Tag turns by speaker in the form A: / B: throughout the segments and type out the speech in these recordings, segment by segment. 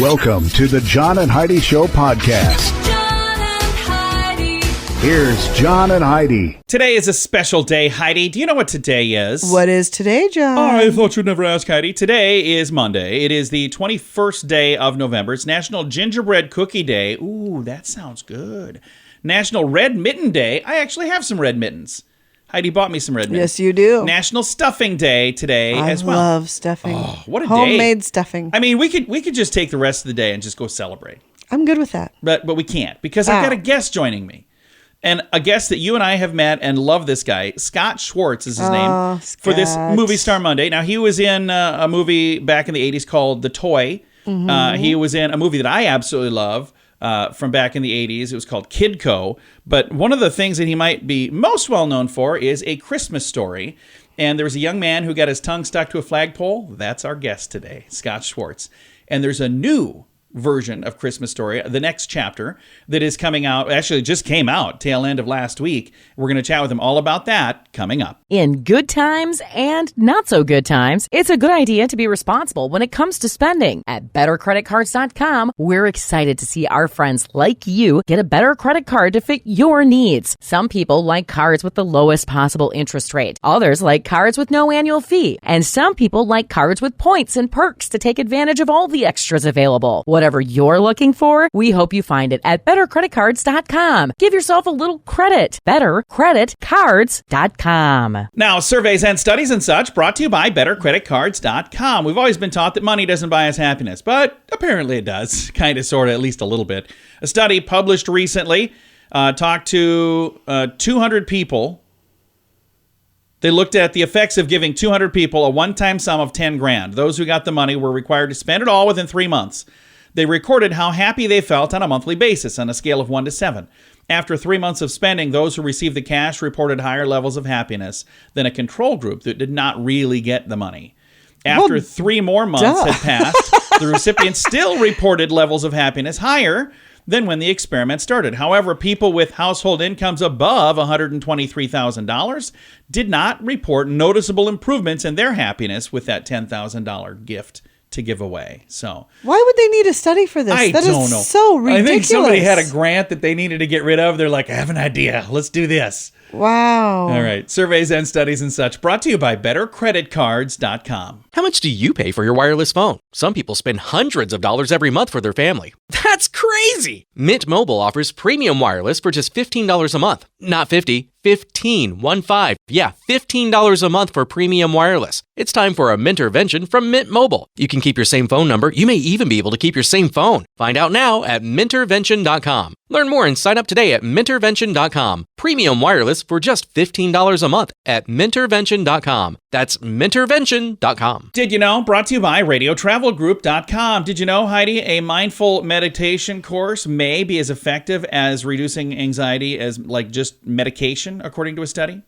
A: Welcome to the John and Heidi Show podcast.
B: John and Heidi.
A: Here's John and Heidi.
C: Today is a special day, Heidi. Do you know what today is?
D: What is today, John?
C: I thought you'd never ask, Heidi. Today is Monday. It is the 21st day of November. It's National Gingerbread Cookie Day. Ooh, that sounds good. National Red Mitten Day. I actually have some red mittens. Heidi bought me some red mittens.
D: Yes, you do.
C: National Stuffing Day today as well.
D: I love stuffing.
C: Oh, what a day.
D: Homemade stuffing.
C: I mean, we could just take the rest of the day and just go celebrate.
D: I'm good with that.
C: But we can't because I've got a guest joining me. And a guest that you and I have met and love this guy. Scott Schwartz is his name for this Movie Star Monday. Now, he was in a movie back in the 80s called The Toy. Mm-hmm. He was in a movie that I absolutely love from back in the 80s. It was called Kidco. But one of the things that he might be most well known for is A Christmas Story. And there was a young man who got his tongue stuck to a flagpole. That's our guest today, Scott Schwartz. And there's a new version of Christmas Story, the next chapter that is coming out, actually just came out tail end of last week. We're going to chat with him all about that coming up.
E: In good times and not so good times, it's a good idea to be responsible when it comes to spending. At bettercreditcards.com, we're excited to see our friends like you get a better credit card to fit your needs. Some people like cards with the lowest possible interest rate. Others like cards with no annual fee. And some people like cards with points and perks to take advantage of all the extras available. Whatever you're looking for, we hope you find it at bettercreditcards.com. Give yourself a little credit. Bettercreditcards.com.
C: Now, surveys and studies and such brought to you by bettercreditcards.com. We've always been taught that money doesn't buy us happiness, but apparently it does. Kind of, sort of, at least a little bit. A study published recently talked to 200 people. They looked at the effects of giving 200 people a one-time sum of 10 grand. Those who got the money were required to spend it all within 3 months. They recorded how happy they felt on a monthly basis on a scale of 1 to 7. After 3 months of spending, those who received the cash reported higher levels of happiness than a control group that did not really get the money. After 3 more months had passed, the recipients still reported levels of happiness higher than when the experiment started. However, people with household incomes above $123,000 did not report noticeable improvements in their happiness with that $10,000 gift to give away. So
D: why would they need a study for this?
C: I
D: That
C: don't
D: is
C: know.
D: so ridiculous.
C: I think somebody had a grant that they needed to get rid of. They're like, I have an idea. Let's do this.
D: Wow.
C: All right. Surveys and studies and such brought to you by bettercreditcards.com.
F: How much do you pay for your wireless phone? Some people spend hundreds of dollars every month for their family. That's crazy! Mint Mobile offers premium wireless for just $15 a month. Not 50, 15, 1-5. Yeah, $15 a month for premium wireless. It's time for a Mintervention from Mint Mobile. You can keep your same phone number. You may even be able to keep your same phone. Find out now at Mintervention.com. Learn more and sign up today at Mintervention.com. Premium wireless for just $15 a month at Mintervention.com. That's Mintervention.com.
C: Did you know? Brought to you by RadioTravelGroup.com. Did you know, Heidi, a mindful meditation course may be as effective as reducing anxiety as like just medication, according to a study?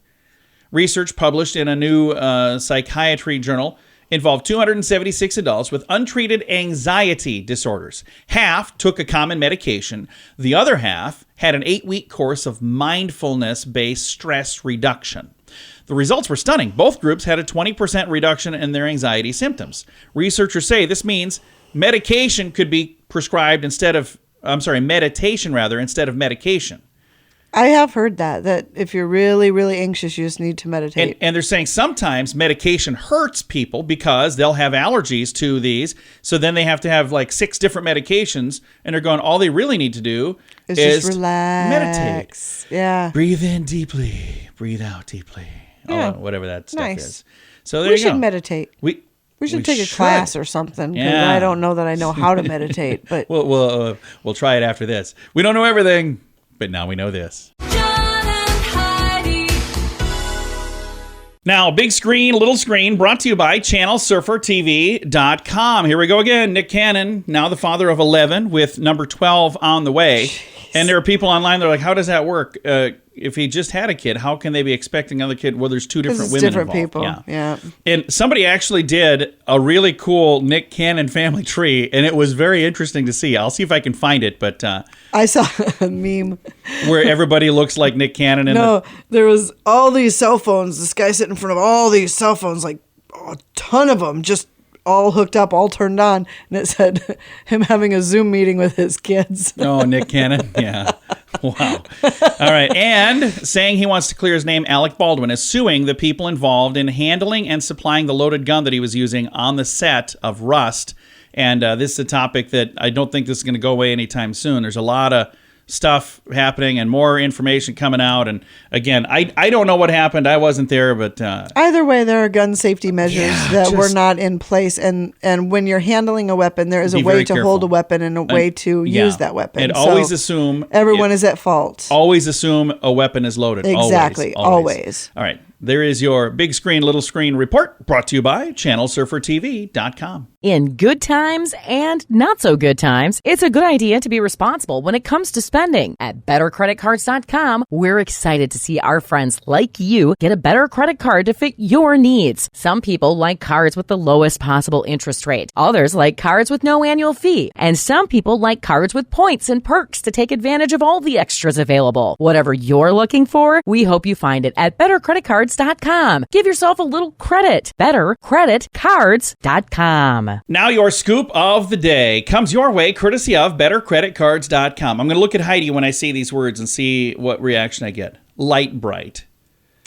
C: Research published in a new psychiatry journal involved 276 adults with untreated anxiety disorders. Half took a common medication. The other half had an 8-week course of mindfulness-based stress reduction. The results were stunning. Both groups had a 20% reduction in their anxiety symptoms. Researchers say this means meditation could be prescribed instead of, meditation instead of medication.
D: I have heard that if you're really, really anxious, you just need to meditate.
C: And they're saying sometimes medication hurts people because they'll have allergies to these. So then they have to have like 6 different medications. And they're going, all they really need to do is
D: just relax.
C: Meditate.
D: Yeah.
C: Breathe in deeply. Breathe out deeply.
D: Yeah.
C: Oh, whatever that stuff
D: Nice.
C: is. So there
D: We
C: you go.
D: should meditate. We should take a class or something. 'Cause
C: Yeah.
D: I don't know that I know how to meditate, but
C: We'll try it after this. We don't know everything, but now we know this.
B: John and Heidi.
C: Now, big screen, little screen, brought to you by ChannelSurferTV.com. Here we go again. Nick Cannon, now the father of 11, with number 12 on the way. And there are people online that are like, how does that work? If he just had a kid, how can they be expecting another kid? Well, there's 2 different women
D: different
C: involved.
D: people. Yeah.
C: And somebody actually did a really cool Nick Cannon family tree, and it was very interesting to see. I'll see if I can find it, but
D: I saw a meme.
C: where everybody looks like Nick Cannon. And
D: there was all these cell phones. This guy sitting in front of all these cell phones, like a ton of them, just all hooked up, all turned on, and it said him having a Zoom meeting with his kids.
C: Oh, Nick Cannon? Yeah. Wow. All right. And saying he wants to clear his name, Alec Baldwin is suing the people involved in handling and supplying the loaded gun that he was using on the set of Rust. And this is a topic that I don't think this is going to go away anytime soon. There's a lot of stuff happening and more information coming out. And again, I don't know what happened. I wasn't there, but
D: Either way, there are gun safety measures that were not in place. And when you're handling a weapon, there is a
C: Be
D: way
C: very
D: to
C: careful.
D: hold a weapon and a way to use that weapon.
C: And
D: So
C: always assume
D: everyone is at fault.
C: Always assume a weapon is loaded.
D: Exactly. Always.
C: All right. There is your big screen, little screen report brought to you by ChannelSurferTV.com.
E: In good times and not so good times, it's a good idea to be responsible when it comes to spending. At BetterCreditCards.com, we're excited to see our friends like you get a better credit card to fit your needs. Some people like cards with the lowest possible interest rate. Others like cards with no annual fee. And some people like cards with points and perks to take advantage of all the extras available. Whatever you're looking for, we hope you find it at BetterCreditCards.com. Give yourself a little credit. BetterCreditCards.com.
C: Now your scoop of the day comes your way courtesy of BetterCreditCards.com. I'm going to look at Heidi when I say these words and see what reaction I get. Light bright.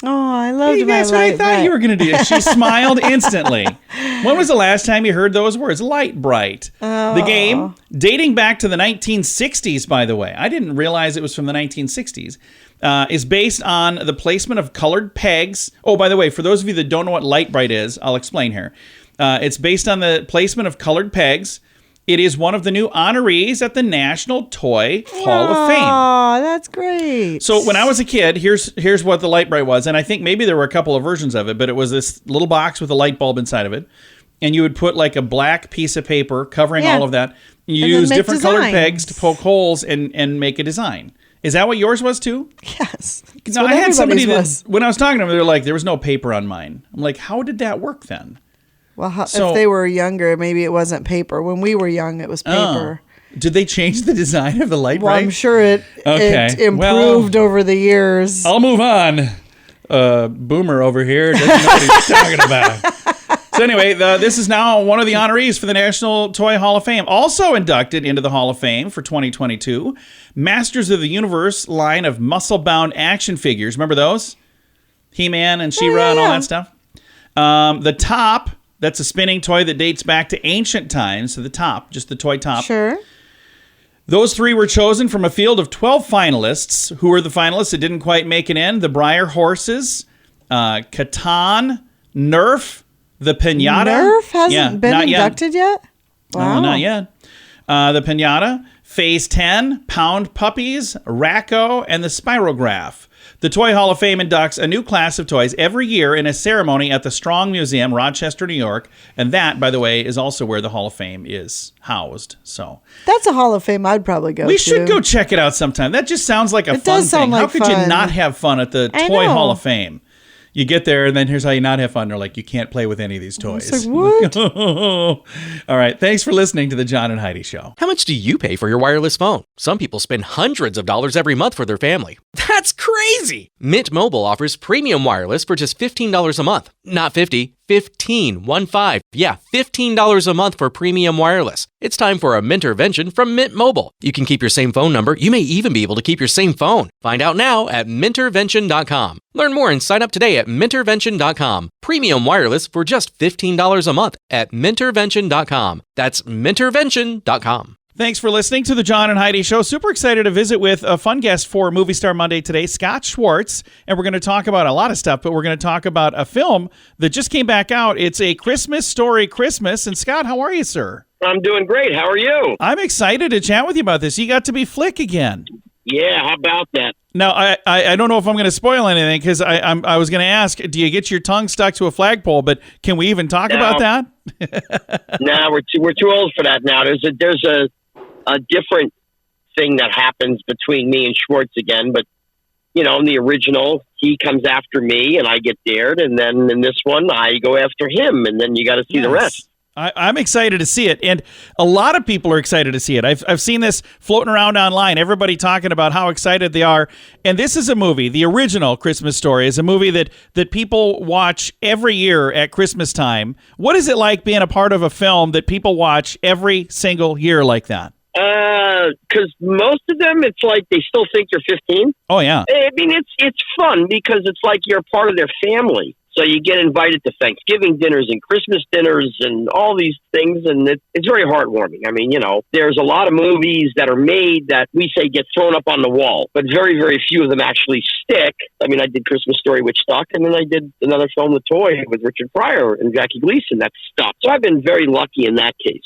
D: Oh, I loved
C: Hey,
D: my
C: that's what I
D: light
C: thought
D: bright.
C: you were going to do. She smiled instantly. When was the last time you heard those words? Light bright. The game, dating back to the 1960s, by the way. I didn't realize it was from the 1960s. Is based on the placement of colored pegs. Oh, by the way, for those of you that don't know what light bright is, I'll explain here. It's based on the placement of colored pegs. It is one of the new honorees at the National Toy Hall of Fame.
D: Oh, that's great.
C: So when I was a kid, here's what the light bright was, and I think maybe there were a couple of versions of it, but it was this little box with a light bulb inside of it, and you would put like a black piece of paper covering all of that. You
D: And then
C: use
D: make
C: different colored
D: designs.
C: pegs to poke holes and make a design. Is that what yours was too?
D: Yes. It's
C: No,
D: what
C: I had somebody
D: everybody's
C: that when I was talking to them, they're like, there was no paper on mine. I'm like, how did that work then?
D: Well,
C: So-
D: if they were younger, maybe it wasn't paper. When we were young, it was paper.
C: Did they change the design of the light
D: Well,
C: bright?
D: I'm sure it improved over the years.
C: I'll move on. Boomer over here doesn't know what he's talking about. So anyway, this is now one of the honorees for the National Toy Hall of Fame. Also inducted into the Hall of Fame for 2022, Masters of the Universe line of muscle-bound action figures. Remember those? He-Man and She-Ra and all that stuff. The top, that's a spinning toy that dates back to ancient times. So the top, just the toy top.
D: Sure.
C: Those three were chosen from a field of 12 finalists. Who were the finalists that didn't quite make it in? The Briar Horses, Catan, Nerf, the Pinata.
D: Nerf hasn't been
C: not
D: inducted yet? Wow.
C: No, not yet. The Pinata, Phase 10, Pound Puppies, Racco, and the Spirograph. The Toy Hall of Fame inducts a new class of toys every year in a ceremony at the Strong Museum, Rochester, New York. And that, by the way, is also where the Hall of Fame is housed. So
D: That's a Hall of Fame I'd probably go to.
C: we should go check it out sometime. That just sounds like a
D: It
C: fun
D: does sound
C: thing.
D: like
C: How could you
D: fun.
C: not have fun at the
D: I
C: Toy
D: know.
C: Hall of Fame? You get there, and then here's how you not have fun. They're like, you can't play with any of these toys.
D: It's like, what?
C: All right. Thanks for listening to the John and Heidi Show.
F: How much do you pay for your wireless phone? Some people spend hundreds of dollars every month for their family. That's crazy! Mint Mobile offers premium wireless for just $15 a month. Not 50, 15, 1-5. Yeah, $15 a month for premium wireless. It's time for a Mintervention from Mint Mobile. You can keep your same phone number. You may even be able to keep your same phone. Find out now at Mintervention.com. Learn more and sign up today at Mintervention.com. Premium wireless for just $15 a month at Mintervention.com. That's Mintervention.com.
C: Thanks for listening to the John and Heidi Show. Super excited to visit with a fun guest for Movie Star Monday today, Scott Schwartz. And we're going to talk about a lot of stuff, but we're going to talk about a film that just came back out. It's A Christmas Story Christmas. And Scott, how are you, sir?
G: I'm doing great. How are you?
C: I'm excited to chat with you about this. You got to be Flick again.
G: Yeah, how about that?
C: Now, I don't know if I'm going to spoil anything because I was going to ask, do you get your tongue stuck to a flagpole? But can we even talk about that?
G: No, we're too old for that now. There's a different thing that happens between me and Schwartz again, but you know, in the original, he comes after me and I get dared, and then in this one, I go after him, and then you got to see the rest.
C: I'm excited to see it, and a lot of people are excited to see it. I've seen this floating around online, everybody talking about how excited they are, and this is a movie, the original Christmas Story is a movie that people watch every year at Christmas time. What is it like being a part of a film that people watch every single year like that?
G: Because most of them, it's like they still think you're 15.
C: Oh, yeah.
G: I mean, it's fun because it's like you're part of their family. So you get invited to Thanksgiving dinners and Christmas dinners and all these things, and it's very heartwarming. I mean, there's a lot of movies that are made that we say get thrown up on the wall, but very, very few of them actually stick. I mean, I did Christmas Story, which stuck, and then I did another film, The Toy, with Richard Pryor and Jackie Gleason, that stuck. So I've been very lucky in that case,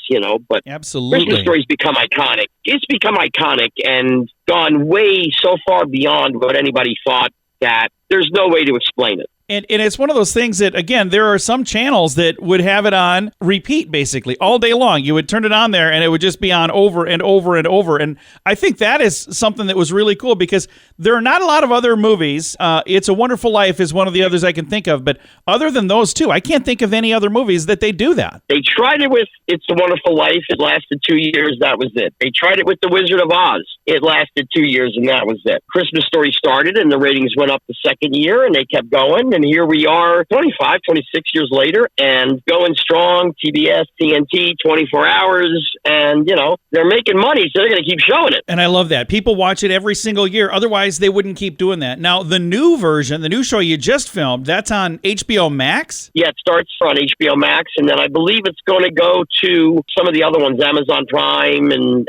G: but
C: Absolutely.
G: Christmas Story's become iconic. It's become iconic and gone way so far beyond what anybody thought that there's no way to explain it.
C: And it's one of those things that, again, there are some channels that would have it on repeat, basically, all day long. You would turn it on there, and it would just be on over and over and over. And I think that is something that was really cool because there are not a lot of other movies. It's a Wonderful Life is one of the others I can think of. But other than those two, I can't think of any other movies that they do that.
G: They tried it with It's a Wonderful Life. It lasted 2 years. That was it. They tried it with The Wizard of Oz. It lasted 2 years, and that was it. Christmas Story started, and the ratings went up the second year, and they kept going. And here we are 25, 26 years later and going strong. TBS, TNT, 24 hours. And, they're making money, so they're going to keep showing it.
C: And I love that. People watch it every single year. Otherwise, they wouldn't keep doing that. Now, the new version, the new show you just filmed, that's on HBO Max?
G: Yeah, it starts on HBO Max, and then I believe it's going to go to some of the other ones, Amazon Prime and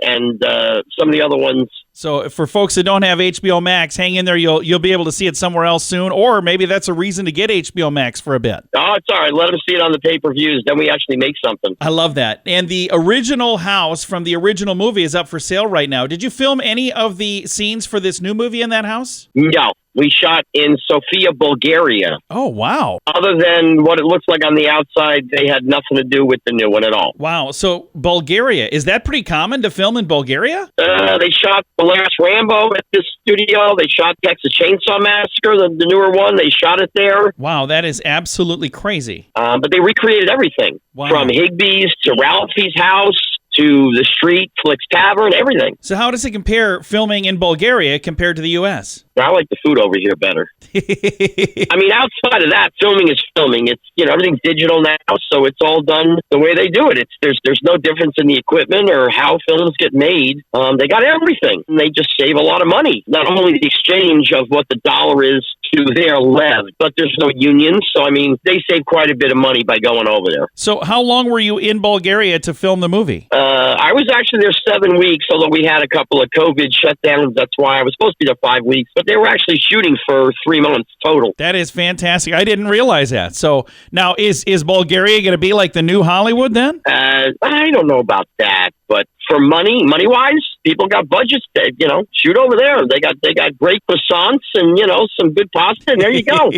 G: some of the other ones.
C: So for folks that don't have HBO Max, hang in there. You'll be able to see it somewhere else soon, or maybe that's a reason to get HBO Max for a bit.
G: Oh, it's all right. Let them see it on the pay-per-views. Then we actually make something.
C: I love that. And the original house from the original movie is up for sale right now. Did you film any of the scenes for this new movie in that house?
G: No. We shot in Sofia, Bulgaria.
C: Oh, wow.
G: Other than what it looks like on the outside, they had nothing to do with the new one at all.
C: Wow. So Bulgaria, is that pretty common to film in Bulgaria?
G: They shot the last Rambo at this studio. They shot Texas Chainsaw Massacre, the newer one. They shot it there.
C: Wow, that is absolutely crazy.
G: But they recreated everything.
C: Wow.
G: From Higbee's to Ralphie's house to the street, Flick's Tavern, everything.
C: So how does it compare filming in Bulgaria compared to the U.S.?
G: I like the food over here better. I mean, outside of that, filming is filming. It's, everything's digital now, so it's all done the way they do it. There's no difference in the equipment or how films get made. They got everything. And they just save a lot of money. Not only the exchange of what the dollar is to their lev, but there's no unions. So, I mean, they save quite a bit of money by going over there.
C: So how long were you in Bulgaria to film the movie?
G: I was actually there 7 weeks, although we had a couple of COVID shutdowns. That's why I was supposed to be there 5 weeks. But they were actually shooting for 3 months total.
C: That is fantastic. I didn't realize that. So now is Bulgaria going to be like the new Hollywood then?
G: I don't know about that, but for money-wise, people got budgets to, shoot over there. They got great croissants and, some good pasta, and there you go.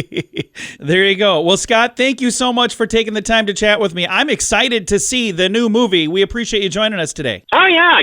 C: There you go. Well, Scott, thank you so much for taking the time to chat with me. I'm excited to see the new movie. We appreciate you joining us today.
G: Oh, yeah.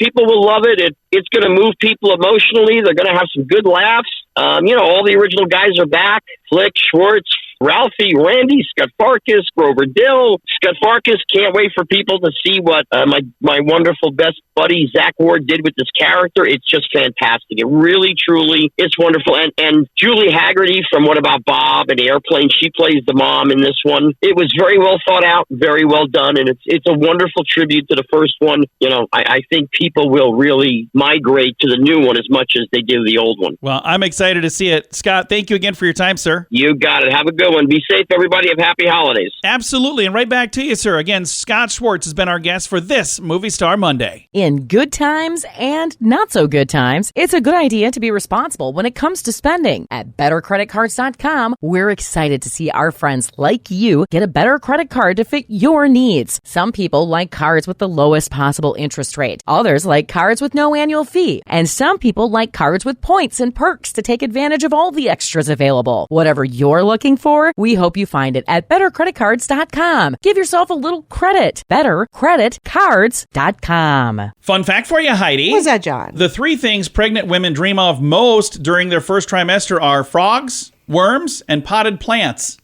G: People will love it. It's going to move people emotionally. They're going to have some good laughs. All the original guys are back. Flick, Schwartz, Ralphie, Randy, Scott Farkas, Grover Dill. Scott Farkas, can't wait for people to see what my wonderful best buddy Zach Ward did with this character. It's just fantastic. It really, truly, it's wonderful. And Julie Haggerty from What About Bob and Airplane, she plays the mom in this one. It was very well thought out, very well done, and it's a wonderful tribute to the first one. I think people will really migrate to the new one as much as they do the old one.
C: Well, I'm excited to see it. Scott, thank you again for your time, sir.
G: You got it. Have a good one. Be safe, everybody. Have happy holidays.
C: Absolutely. And right back to you, sir. Again, Scott Schwartz has been our guest for this Movie Star Monday.
E: In good times and not so good times, it's a good idea to be responsible when it comes to spending. At bettercreditcards.com, we're excited to see our friends like you get a better credit card to fit your needs. Some people like cards with the lowest possible interest rate. Others like cards with no annual fee. And some people like cards with points and perks to take advantage of all the extras available. Whatever you're looking for, we hope you find it at bettercreditcards.com. Give yourself a little credit. Bettercreditcards.com.
C: Fun fact for you, Heidi.
D: What's that, John?
C: The 3 things pregnant women dream of most during their first trimester are frogs, worms, and potted plants.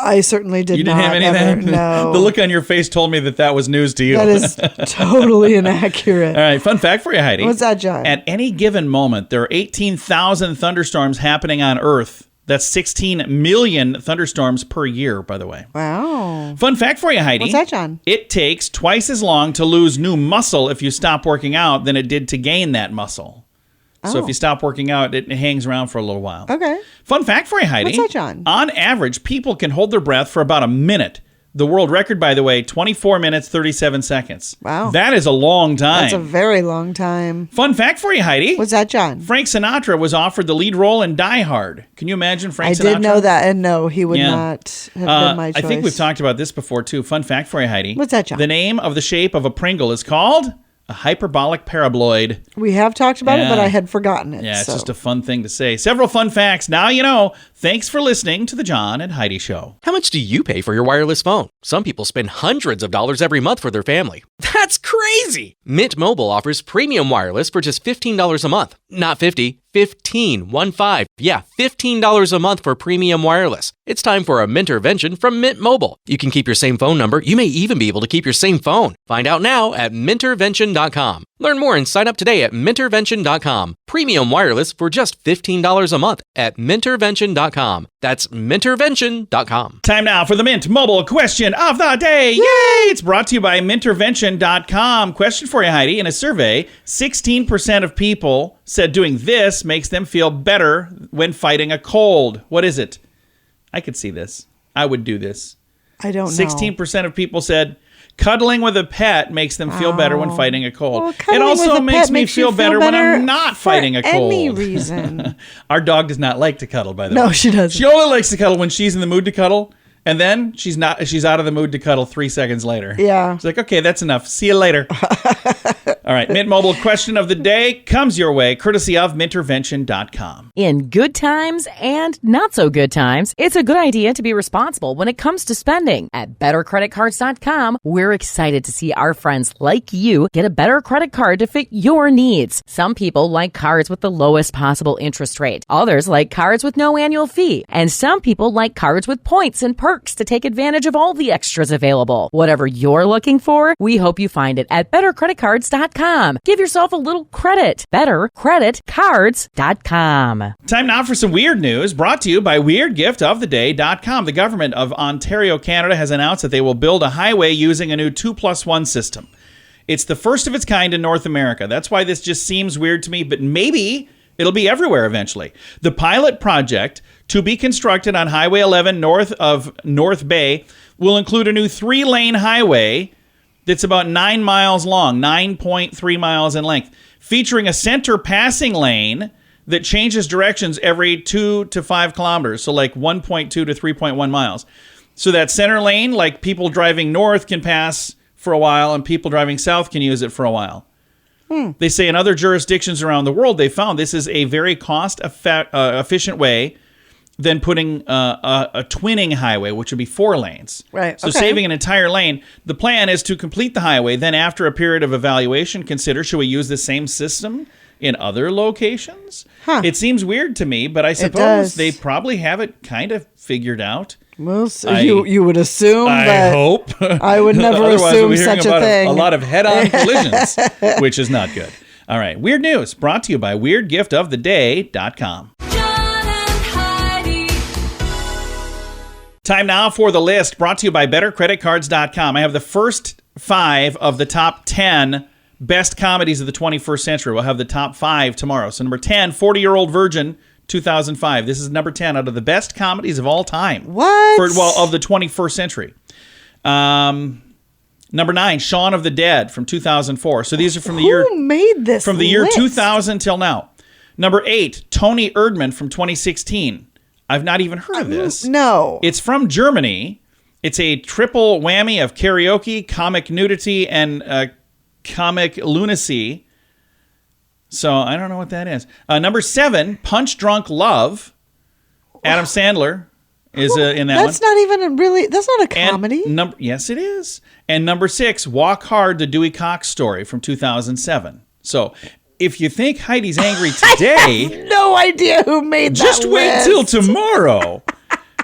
D: I certainly did
C: You didn't
D: not
C: have any
D: ever.
C: of that?
D: No.
C: The look on your face told me that was news to you.
D: That is totally inaccurate.
C: All right, fun fact for you, Heidi.
D: What's that, John?
C: At any given moment, there are 18,000 thunderstorms happening on Earth. That's 16 million thunderstorms per year, by the way.
D: Wow.
C: Fun fact for you, Heidi.
D: What's that, John?
C: It takes twice as long to lose new muscle if you stop working out than it did to gain that muscle. So if you stop working out, it hangs around for a little while.
D: Okay.
C: Fun fact for you, Heidi.
D: What's that, John?
C: On average, people can hold their breath for about a minute. The world record, by the way, 24 minutes, 37 seconds.
D: Wow.
C: That is a long time.
D: That's a very long time.
C: Fun fact for you, Heidi.
D: What's that, John?
C: Frank Sinatra was offered the lead role in Die Hard. Can you imagine Frank Sinatra?
D: I did know that, and no, he would not have been my choice.
C: I think we've talked about this before, too. Fun fact for you, Heidi.
D: What's that, John?
C: The name of the shape of a Pringle is called a hyperbolic paraboloid.
D: We have talked about it, but
C: Yeah.
D: I had forgotten it.
C: Yeah, it's
D: so.
C: just a fun thing to say. Several fun facts. Now you know. Thanks for listening to the John and Heidi Show.
F: How much do you pay for your wireless phone? Some people spend hundreds of dollars every month for their family. That's crazy! Mint Mobile offers premium wireless for just $15 a month. Not 50, 15, 1-5. Yeah, $15 a month for premium wireless. It's time for a Mintervention from Mint Mobile. You can keep your same phone number. You may even be able to keep your same phone. Find out now at Mintervention.com. Learn more and sign up today at Mintervention.com. Premium wireless for just $15 a month at Mintervention.com. That's Mintervention.com.
C: Time now for the Mint Mobile question of the day. Yay! It's brought to you by Mintervention.com. Question for you, Heidi. In a survey, 16% of people said doing this makes them feel better when fighting a cold. What is it? I could see this. I would do this.
D: I don't know.
C: 16% of people said cuddling with a pet makes them feel better when fighting a cold.
D: Well,
C: It
D: cuddling
C: also
D: with a
C: makes
D: pet
C: me
D: makes you
C: feel better when I'm not
D: for
C: fighting a cold.
D: any reason.
C: Our dog does not like to cuddle, by the way.
D: No, she doesn't.
C: She only likes to cuddle when she's in the mood to cuddle, and then she's not. She's out of the mood to cuddle 3 seconds later.
D: Yeah.
C: She's like, okay, that's enough. See you later. All right, Mint Mobile question of the day comes your way, courtesy of Mintervention.com.
E: In good times and not so good times, it's a good idea to be responsible when it comes to spending. At bettercreditcards.com, we're excited to see our friends like you get a better credit card to fit your needs. Some people like cards with the lowest possible interest rate. Others like cards with no annual fee. And some people like cards with points and perks to take advantage of all the extras available. Whatever you're looking for, we hope you find it at bettercreditcards.com. Give yourself a little credit. bettercreditcards.com.
C: Time now for some weird news brought to you by WeirdGiftOfTheDay.com. The government of Ontario, Canada has announced that they will build a highway using a new 2+1 system. It's the first of its kind in North America. That's why this just seems weird to me, but maybe it'll be everywhere eventually. The pilot project to be constructed on Highway 11 north of North Bay will include a new 3-lane highway that's about 9 miles long, 9.3 miles in length, featuring a center passing lane that changes directions every 2 to 5 kilometers, so like 1.2 to 3.1 miles. So that center lane, like people driving north can pass for a while, and people driving south can use it for a while. They say in other jurisdictions around the world, they found this is a very cost-efficient way than putting a twinning highway, which would be 4 lanes.
D: Right,
C: So
D: okay.
C: saving an entire lane. The plan is to complete the highway. Then after a period of evaluation, consider, should we use the same system in other locations?
D: Huh.
C: It seems weird to me, but I suppose
D: does.
C: they probably have it kind of figured out.
D: Well,
C: I-
D: you would assume,
C: I
D: but
C: hope.
D: I would never
C: Otherwise,
D: assume
C: we'll be hearing
D: such a
C: about
D: thing.
C: A lot of head-on collisions, which is not good. All right. Weird news brought to you by WeirdGiftOfTheDay.com.
B: John and Heidi.
C: Time now for the list brought to you by BetterCreditCards.com. I have the first 5 of the top 10 best comedies of the 21st century. We'll have the top 5 tomorrow. So number 10, 40-Year-Old Virgin, 2005. This is number 10 out of the best comedies of all time.
D: What?
C: Of the 21st century. Number 9, Shaun of the Dead from 2004. So these are from the year
D: Who made this
C: from the year
D: list?
C: 2000 till now. Number 8, Tony Erdmann from 2016. I've not even heard of this.
D: No.
C: It's from Germany. It's a triple whammy of karaoke, comic nudity, and comic lunacy. So I don't know what that is. Number 7, Punch Drunk Love. Adam Sandler is in that
D: That's
C: one.
D: not even a really. That's not a
C: And
D: comedy.
C: yes, it is. And number 6, Walk Hard, the Dewey Cox Story from 2007. So if you think Heidi's angry today,
D: No idea who made that.
C: just wait
D: list.
C: till tomorrow.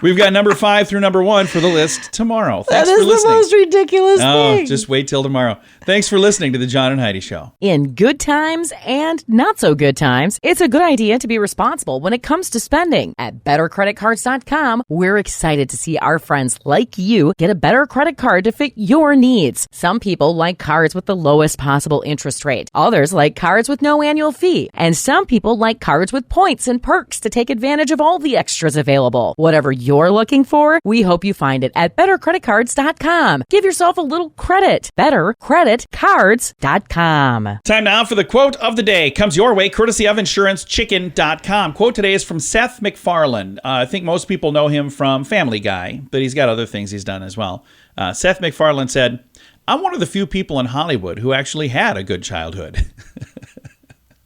C: We've got number 5 through number 1 for the list tomorrow.
D: That
C: Thanks
D: is
C: for listening.
D: the most ridiculous thing.
C: Just wait till tomorrow. Thanks for listening to the John and Heidi Show.
E: In good times and not so good times, it's a good idea to be responsible when it comes to spending. At bettercreditcards.com, we're excited to see our friends like you get a better credit card to fit your needs. Some people like cards with the lowest possible interest rate. Others like cards with no annual fee. And some people like cards with points and perks to take advantage of all the extras available. Whatever you're looking for, we hope you find it at bettercreditcards.com. Give yourself a little credit. Bettercreditcards.com.
C: Time now for the quote of the day. Comes your way courtesy of insurancechicken.com. Quote today is from Seth MacFarlane. I think most people know him from Family Guy, but he's got other things he's done as well. Seth MacFarlane said, "I'm one of the few people in Hollywood who actually had a good childhood."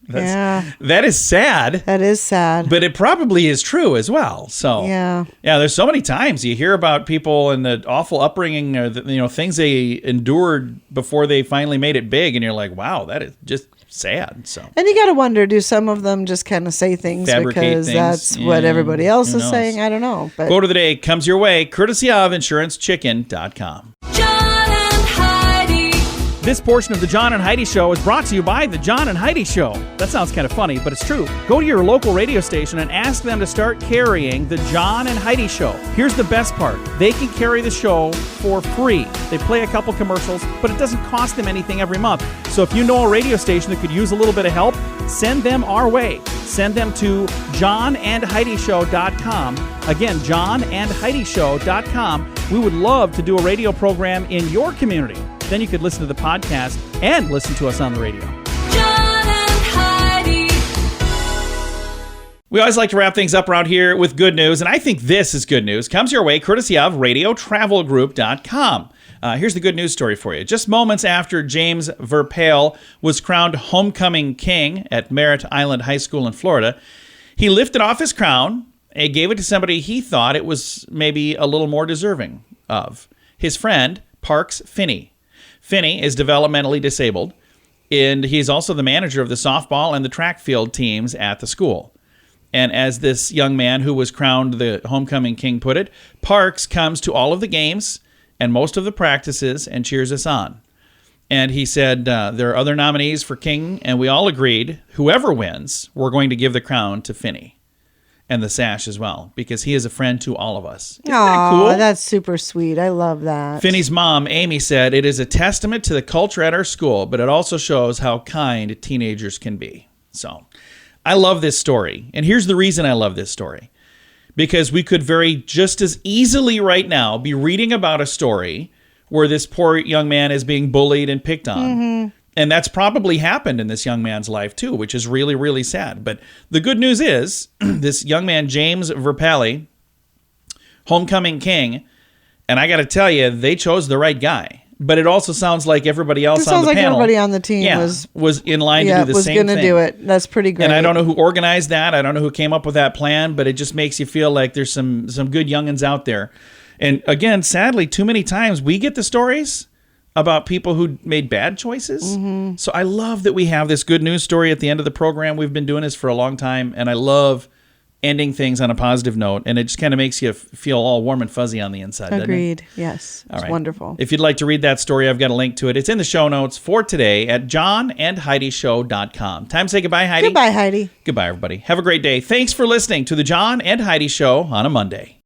C: That is sad.
D: That is sad.
C: But it probably is true as well. So yeah, there's so many times you hear about people and the awful upbringing or the, things they endured before they finally made it big, and you're like, wow, that is just sad. So
D: and you got to wonder, do some of them just kind of say things because that's what everybody else is saying? I don't know. But
C: quote of the day comes your way courtesy of insurancechicken.com.
B: John and Heidi.
C: This portion of the John and Heidi Show is brought to you by the John and Heidi Show. That sounds kind of funny, but it's true. Go to your local radio station and ask them to start carrying the John and Heidi Show. Here's the best part. They can carry the show for free. They play a couple commercials, but it doesn't cost them anything every month. So if you know a radio station that could use a little bit of help, send them our way. Send them to johnandheidishow.com. Again, johnandheidishow.com. We would love to do a radio program in your community. Then you could listen to the podcast and listen to us on the radio.
B: John and Heidi.
C: We always like to wrap things up around here with good news, and I think this is good news. Comes your way courtesy of RadioTravelGroup.com. Here's the good news story for you. Just moments after James Verpale was crowned homecoming king at Merritt Island High School in Florida, he lifted off his crown and gave it to somebody he thought it was maybe a little more deserving of. His friend, Parks Finney. Finney is developmentally disabled, and he's also the manager of the softball and the track field teams at the school. And as this young man who was crowned the homecoming king put it, Parks comes to all of the games and most of the practices and cheers us on. And he said there are other nominees for king, and we all agreed, whoever wins, we're going to give the crown to Finney. And the sash as well, because he is a friend to all of us. Isn't that cool?
D: That's super sweet. I love that.
C: Finney's mom, Amy, said, "It is a testament to the culture at our school, but it also shows how kind teenagers can be." So I love this story. And here's the reason I love this story. Because we could just as easily right now be reading about a story where this poor young man is being bullied and picked on. Mm-hmm. And that's probably happened in this young man's life too, which is really, really sad. But the good news is this young man, James Verpale, homecoming king, and I got to tell you, they chose the right guy. But it also sounds like everybody else on the panel. It sounds like
D: everybody on the team
C: was in line to do the same thing.
D: Was going to do it. That's pretty great.
C: And I don't know who organized that. I don't know who came up with that plan, but it just makes you feel like there's some good youngins out there. And again, sadly, too many times we get the stories about people who made bad choices. Mm-hmm. So I love that we have this good news story at the end of the program. We've been doing this for a long time, and I love ending things on a positive note, and it just kind of makes you feel all warm and fuzzy on the inside.
D: Agreed. Yes. It's wonderful.
C: If you'd like to read that story, I've got a link to it. It's in the show notes for today at johnandheidishow.com. Time to say goodbye, Heidi.
D: Goodbye, Heidi.
C: Goodbye, everybody. Have a great day. Thanks for listening to the John and Heidi Show on a Monday.